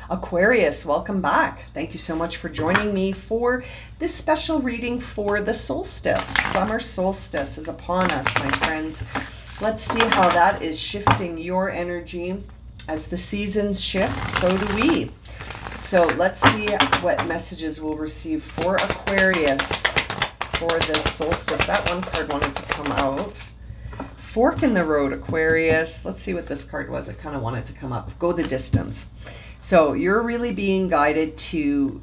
Aquarius, welcome back. Thank you so much for joining me for this special reading for the solstice. Summer solstice is upon us, my friends. Let's see how that is shifting your energy. As the seasons shift, so do we. So let's see what messages we'll receive for Aquarius for this solstice. That one card wanted to come out. Fork in the road, Aquarius. Let's see what this card was. It kind of wanted to come up. Go the distance. So you're really being guided to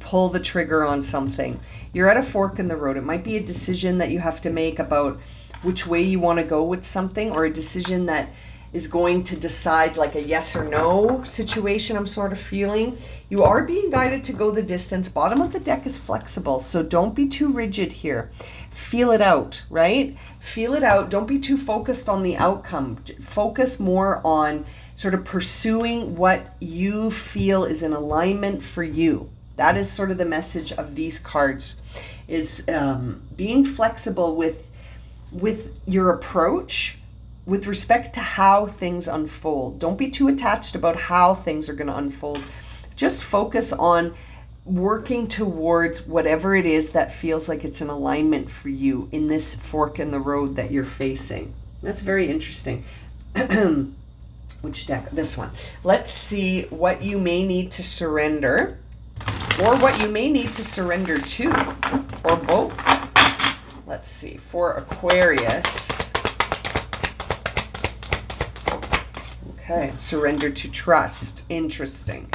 pull the trigger on something. You're at a fork in the road. It might be a decision that you have to make about which way you want to go with something, or a decision that is going to decide like a yes or no situation. I'm sort of feeling you are being guided to go the distance. Bottom of the deck is flexible, so don't be too rigid here. Feel it out, right? Feel it out. Don't be too focused on the outcome. Focus more on sort of pursuing what you feel is in alignment for you. That is sort of the message of these cards, is being flexible with your approach with respect to how things unfold. Don't be too attached about how things are going to unfold. Just focus on working towards whatever it is that feels like it's an alignment for you in this fork in the road that you're facing. That's very interesting. Which deck? This one. Let's see what you may need to surrender, or what you may need to surrender to, or both. Let's see. For Aquarius. Okay, surrender to trust. Interesting.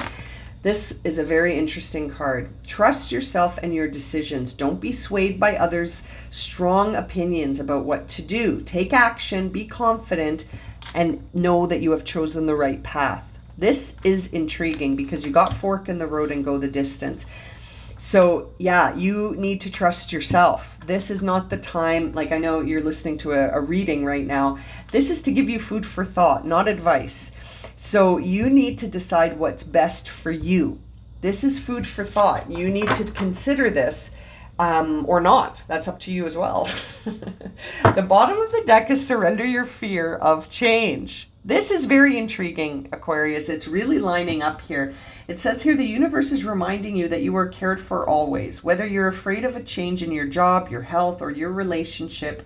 This is a very interesting card. Trust yourself and your decisions. Don't be swayed by others' strong opinions about what to do. Take action, be confident, and know that you have chosen the right path. This is intriguing because you got fork in the road and go the distance. So yeah, you need to trust yourself. This is not the time, like I know you're listening to a reading right now. This is to give you food for thought, not advice. So you need to decide what's best for you. This is food for thought. You need to consider this or not. That's up to you as well. The bottom of the deck is surrender your fear of change. This is very intriguing, Aquarius. It's really lining up here. It says here, the universe is reminding you that you are cared for always. Whether you're afraid of a change in your job, your health, or your relationship,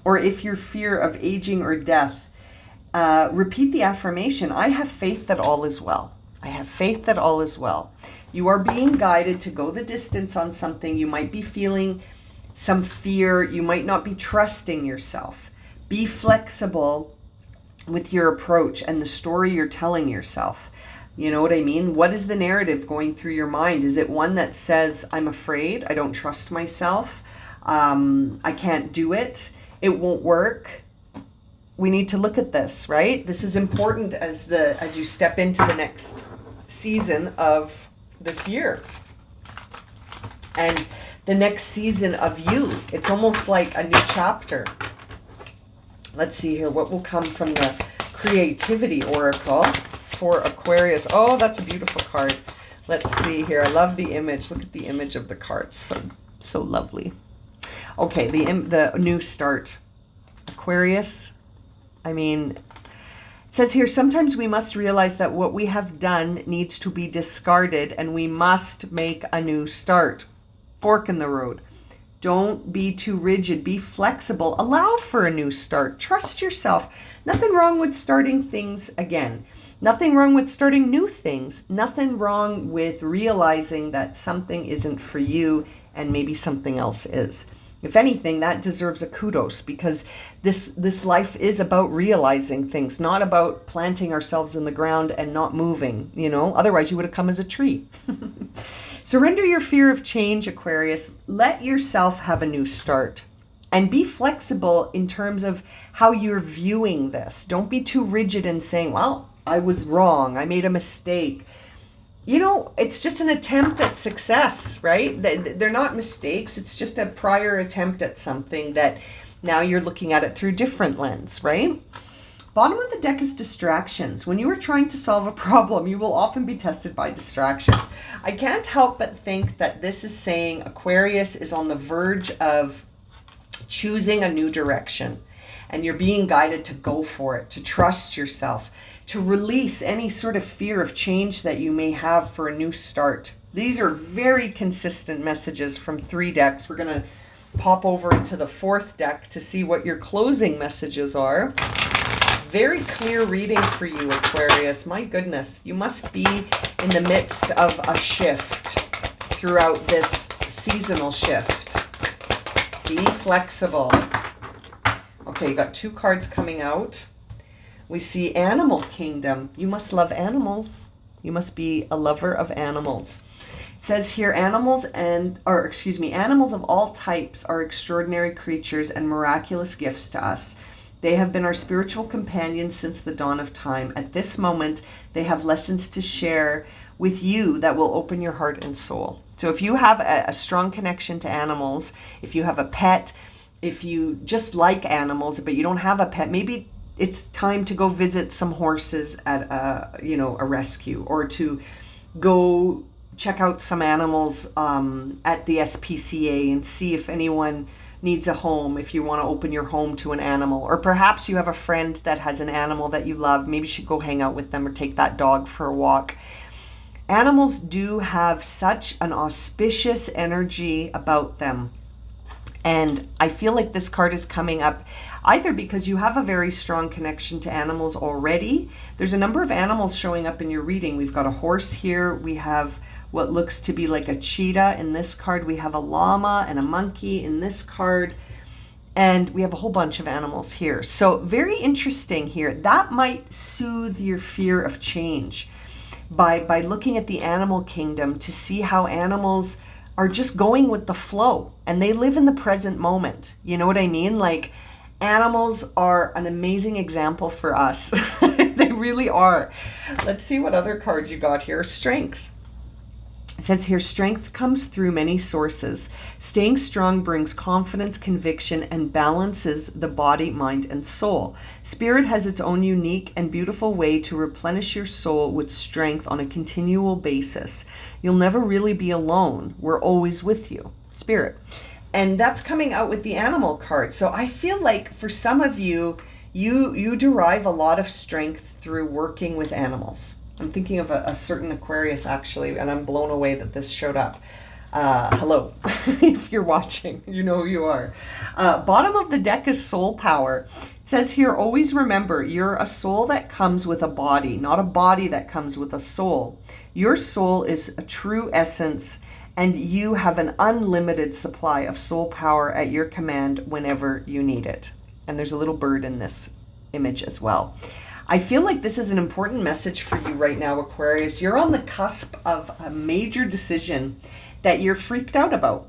or if you're fear of aging or death, repeat the affirmation, I have faith that all is well. I have faith that all is well. You are being guided to go the distance on something. You might be feeling some fear. You might not be trusting yourself. Be flexible with your approach and the story you're telling yourself. You know what I mean? What is the narrative going through your mind? Is it one that says, I'm afraid, I don't trust myself, I can't do it, it won't work? We need to look at this, right? This is important as you step into the next season of this year and the next season of you. It's almost like a new chapter. Let's see here. What will come from the Creativity Oracle for Aquarius? Oh, that's a beautiful card. Let's see here. I love the image. Look at the image of the card. So lovely. Okay, the new start. Aquarius. I mean, it says here, sometimes we must realize that what we have done needs to be discarded and we must make a new start. Fork in the road. Don't be too rigid. Be flexible. Allow for a new start. Trust yourself. Nothing wrong with starting things again. Nothing wrong with starting new things. Nothing wrong with realizing that something isn't for you and maybe something else is. If anything, that deserves a kudos, because this life is about realizing things, not about planting ourselves in the ground and not moving, you know? Otherwise, you would have come as a tree. Surrender your fear of change, Aquarius. Let yourself have a new start. And be flexible in terms of how you're viewing this. Don't be too rigid in saying, well, I was wrong, I made a mistake. You know, it's just an attempt at success, right? They're not mistakes. It's just a prior attempt at something that now you're looking at it through different lens, right? Bottom of the deck is distractions. When you are trying to solve a problem, you will often be tested by distractions. I can't help but think that this is saying Aquarius is on the verge of choosing a new direction, and you're being guided to go for it, to trust yourself, to release any sort of fear of change that you may have for a new start. These are very consistent messages from 3 decks. We're going to pop over into the 4th deck to see what your closing messages are. Very clear reading for you, Aquarius. My goodness, you must be in the midst of a shift throughout this seasonal shift. Be flexible. Okay, you got 2 cards coming out. We see Animal Kingdom. You must love animals. You must be a lover of animals. It says here, animals of all types are extraordinary creatures and miraculous gifts to us. They have been our spiritual companions since the dawn of time. At this moment, they have lessons to share with you that will open your heart and soul. So if you have a strong connection to animals, if you have a pet, if you just like animals, but you don't have a pet, maybe it's time to go visit some horses at a rescue, or to go check out some animals at the SPCA and see if anyone needs a home, if you want to open your home to an animal. Or perhaps you have a friend that has an animal that you love. Maybe you should go hang out with them or take that dog for a walk. Animals do have such an auspicious energy about them. And I feel like this card is coming up either because you have a very strong connection to animals already. There's a number of animals showing up in your reading. We've got a horse here. We have what looks to be like a cheetah in this card. We have a llama and a monkey in this card. And we have a whole bunch of animals here. So very interesting here. That might soothe your fear of change by looking at the animal kingdom to see how animals are just going with the flow and they live in the present moment. You know what I mean? Like, animals are an amazing example for us. They really are. Let's see what other cards you got here. Strength. It says here, strength comes through many sources. Staying strong brings confidence, conviction, and balances the body, mind, and soul. Spirit has its own unique and beautiful way to replenish your soul with strength on a continual basis. You'll never really be alone. We're always with you. Spirit. And that's coming out with the animal card. So I feel like for some of you, you derive a lot of strength through working with animals. I'm thinking of a certain Aquarius, actually, and I'm blown away that this showed up. Hello. If you're watching, you know who you are. Bottom of the deck is soul power. It says here, always remember, you're a soul that comes with a body, not a body that comes with a soul. Your soul is a true essence, and you have an unlimited supply of soul power at your command whenever you need it. And there's a little bird in this image as well. I feel like this is an important message for you right now, Aquarius. You're on the cusp of a major decision that you're freaked out about.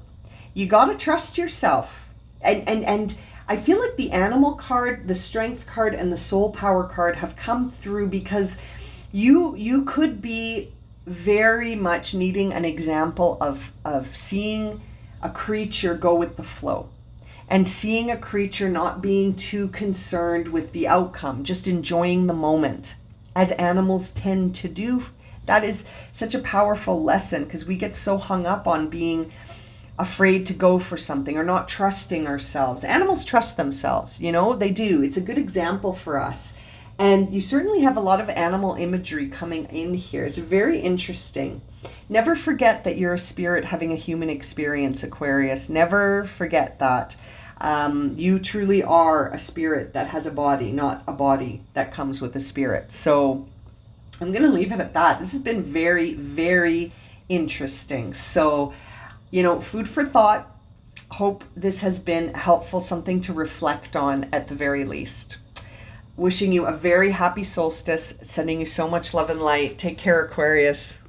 You got to trust yourself. And I feel like the animal card, the strength card, and the soul power card have come through because you could be very much needing an example of seeing a creature go with the flow. And seeing a creature not being too concerned with the outcome, just enjoying the moment, as animals tend to do. That is such a powerful lesson because we get so hung up on being afraid to go for something or not trusting ourselves. Animals trust themselves, they do. It's a good example for us. And you certainly have a lot of animal imagery coming in here. It's very interesting. Never forget that you're a spirit having a human experience, Aquarius. Never forget that. You truly are a spirit that has a body, not a body that comes with a spirit. So I'm going to leave it at that. This has been very, very interesting. So, food for thought. Hope this has been helpful, something to reflect on at the very least. Wishing you a very happy solstice, sending you so much love and light. Take care, Aquarius.